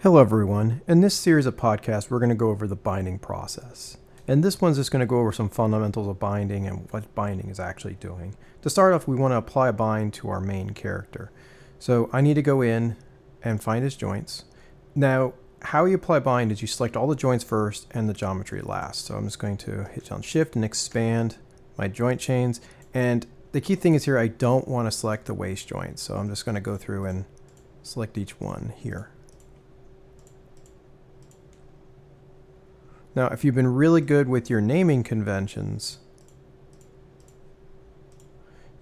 Hello everyone. In this series of podcasts, we're going to go over the binding process. And this one's just going to go over some fundamentals of binding and what binding is actually doing. To start off, we want to apply a bind to our main character. So I need to go in and find his joints. Now, how you apply bind is you select all the joints first and the geometry last. So I'm just going to hit down shift and expand my joint chains. And the key thing is here, I don't want to select the waist joints. So I'm just going to go through and select each one here. Now, if you've been really good with your naming conventions,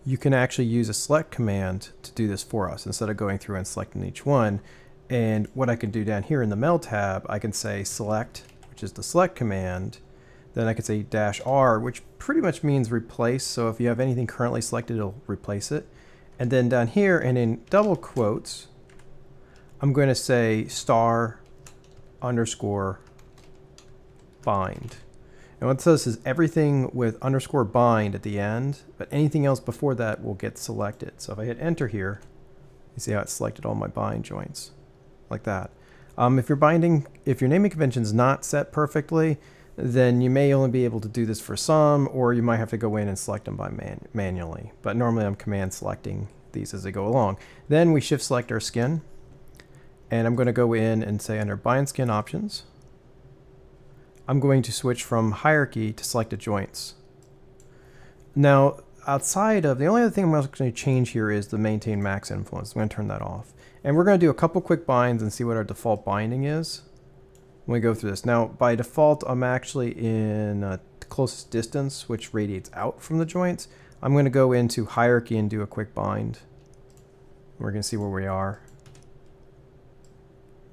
you can actually use a select command to do this for us instead of going through and selecting each one. And what I can do down here in the Meld tab, I can say select, which is the select command. Then I can say -R, which pretty much means replace. So if you have anything currently selected, it'll replace it. And then down here and in double quotes, I'm going to say *_ bind. And what it says is everything with _bind at the end, but anything else before that will get selected. So if I hit enter here, you see how it selected all my bind joints like that. If your naming convention is not set perfectly, then you may only be able to do this for some, or you might have to go in and select them by manually. But normally I'm command selecting these as they go along. Then we shift select our skin, and I'm going to go in and say under bind skin options, I'm going to switch from hierarchy to selected joints. Now, outside of, the only other thing I'm going to change here is the maintain max influence. I'm going to turn that off. And we're going to do a couple quick binds and see what our default binding is when we go through this. Now, by default, I'm actually in closest distance, which radiates out from the joints. I'm going to go into hierarchy and do a quick bind. We're going to see where we are.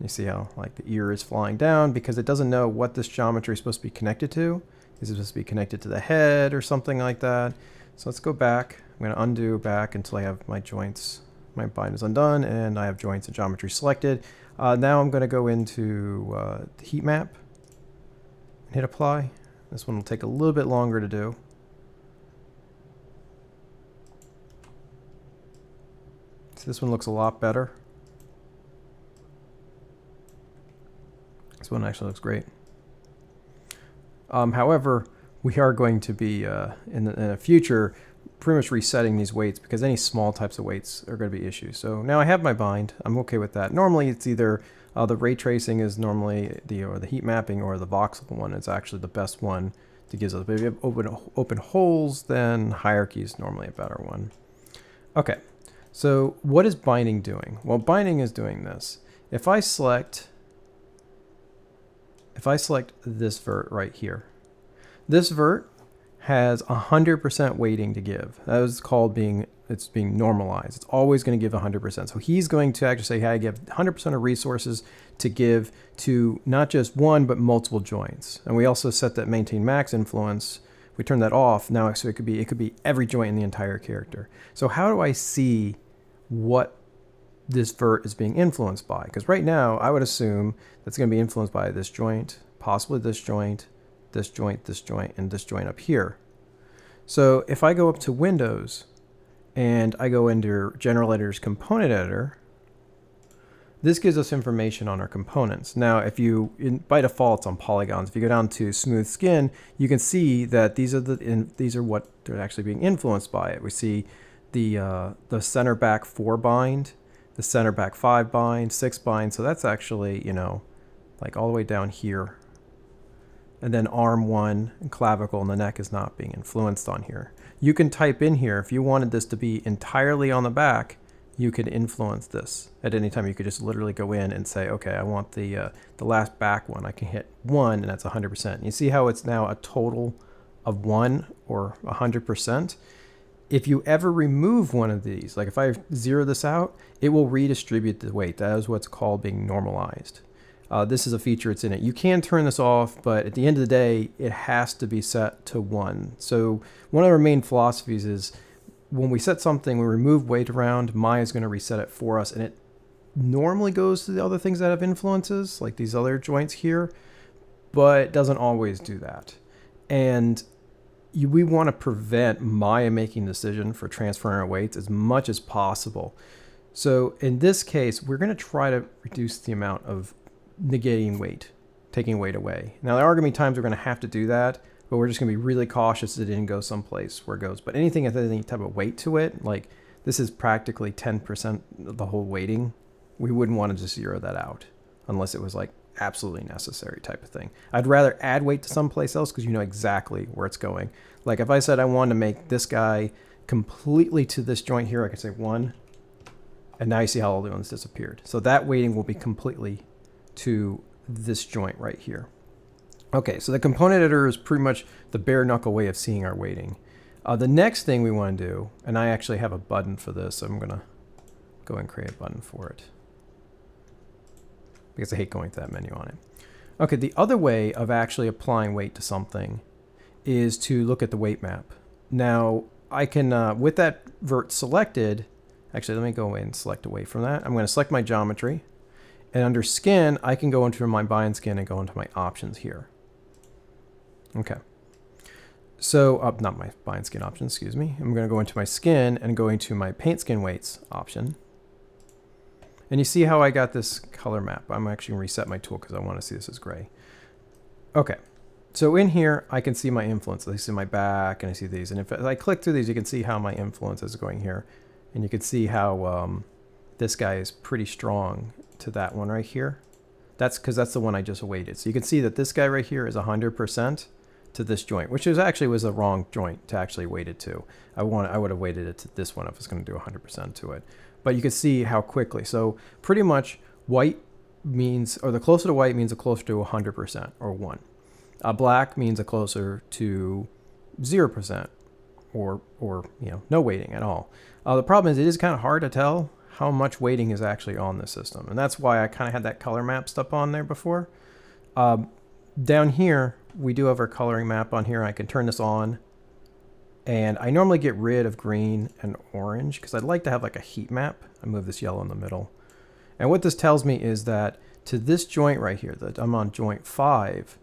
You see how like the ear is flying down because it doesn't know what this geometry is supposed to be connected to. Is it supposed to be connected to the head or something like that? So let's go back. I'm going to undo back until I have my joints. My bind is undone and I have joints and geometry selected. Now I'm going to go into the heat map and hit apply. This one will take a little bit longer to do. So this one looks a lot better. This one actually looks great. However, we are going to be in the future pretty much resetting these weights because any small types of weights are going to be issues. So now I have my bind. I'm okay with that. Normally it's either the ray tracing is normally the heat mapping, or the voxel one is actually the best one to give us. But if you have open holes, then hierarchy is normally a better one. Okay, so what is binding doing? Well, binding is doing this. If I select this vert right here, this vert has 100% weighting to give. That is called being normalized. It's always going to give 100%. So he's going to actually say, hey, I give 100% of resources to give to not just one, but multiple joints. And we also set that maintain max influence. We turn that off now, so it could be every joint in the entire character. So how do I see what this vert is being influenced by? Because right now I would assume that's going to be influenced by this joint, possibly this joint, this joint, this joint, and this joint up here. So if I go up to Windows and I go into General Editor's Component Editor, this gives us information on our components. Now, if you, by default, it's on polygons. If you go down to smooth skin, you can see that these are what they're actually being influenced by. It. We see the center back 4 bind, the center back 5 bind, 6 bind. So that's actually, like all the way down here. And then arm 1 and clavicle and the neck is not being influenced on here. You can type in here, if you wanted this to be entirely on the back, you could influence this at any time. You could just literally go in and say, okay, I want the last back one. I can hit 1 and that's 100%. You see how it's now a total of 1 or 100%. If you ever remove one of these, like if I zero this out, it will redistribute the weight. That is what's called being normalized. This is a feature that's in it. You can turn this off, but at the end of the day, it has to be set to 1. So one of our main philosophies is when we set something, we remove weight around, Maya is going to reset it for us. And it normally goes to the other things that have influences, like these other joints here, but it doesn't always do that. And we want to prevent Maya making the decision for transferring our weights as much as possible. So in this case, we're going to try to reduce the amount of negating weight, taking weight away. Now, there are going to be times we're going to have to do that, but we're just going to be really cautious that it didn't go someplace where it goes. But anything with any type of weight to it, like this is practically 10% of the whole weighting, we wouldn't want to just zero that out unless it was like absolutely necessary type of thing. I'd rather add weight to someplace else because you know exactly where it's going. Like if I said I wanted to make this guy completely to this joint here, I could say 1, and now you see how all the ones disappeared. So that weighting will be completely to this joint right here. Okay, so the component editor is pretty much the bare knuckle way of seeing our weighting. The next thing we want to do, and I actually have a button for this, so I'm going to go and create a button for it because I hate going to that menu on it. Okay, the other way of actually applying weight to something is to look at the weight map. Now, I can, with that vert selected, actually, let me go away and select away from that. I'm going to select my geometry. And under skin, I can go into my bind skin and go into my options here. Okay. So, not my bind skin option, excuse me. I'm going to go into my skin and go into my paint skin weights option. And you see how I got this color map. I'm actually going to reset my tool because I want to see this as gray. Okay. So in here, I can see my influence. I see my back and I see these. And if I click through these, you can see how my influence is going here. And you can see how this guy is pretty strong to that one right here. That's because that's the one I just weighted. So you can see that this guy right here is 100% to this joint, which actually was the wrong joint to actually weight it to. I would have weighted it to this one if I was going to do 100% to it. But you can see how quickly. So pretty much white means, or the closer to white means the closer to 100% or 1. Black means a closer to 0% or you know, no weighting at all. The problem is it is kind of hard to tell how much weighting is actually on this system. And that's why I kind of had that color map stuff on there before. Down here, we do have our coloring map on here. I can turn this on. And I normally get rid of green and orange because I'd like to have like a heat map. I move this yellow in the middle. And what this tells me is that to this joint right here, that I'm on joint 5,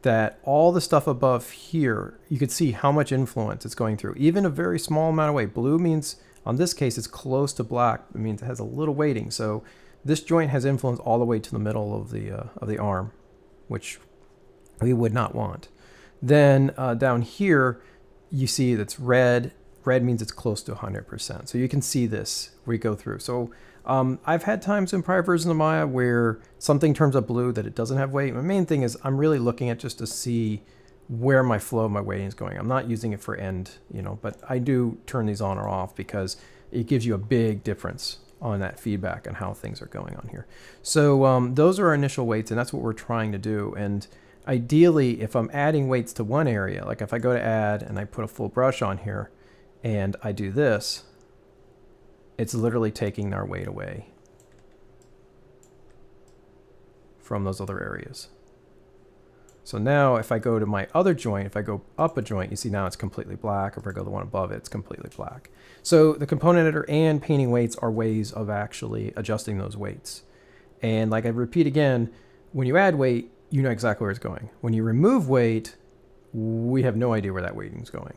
that all the stuff above here, you could see how much influence it's going through. Even a very small amount of weight. Blue means, on this case, it's close to black. It means it has a little weighting. So this joint has influence all the way to the middle of the arm, which we would not want. Then down here, you see that's red. Red means it's close to 100%. So you can see this where you go through. So I've had times in prior versions of Maya where something turns up blue that it doesn't have weight. My main thing is I'm really looking at just to see where my flow, my weighting is going. I'm not using it for end, you know, but I do turn these on or off because it gives you a big difference on that feedback on how things are going on here. So those are our initial weights, and that's what we're trying to do. And ideally, if I'm adding weights to one area, like if I go to add and I put a full brush on here and I do this, it's literally taking our weight away from those other areas. So now if I go to my other joint, if I go up a joint, you see now it's completely black. If I go to the one above it, it's completely black. So the component editor and painting weights are ways of actually adjusting those weights. And like I repeat again, when you add weight, you know exactly where it's going. When you remove weight, we have no idea where that weighting is going.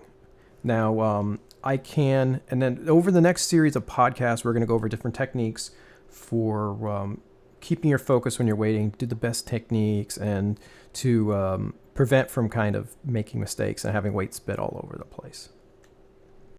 Now, I can, and then over the next series of podcasts, we're going to go over different techniques for keeping your focus when you're weighting, do the best techniques, and to prevent from kind of making mistakes and having weight spit all over the place.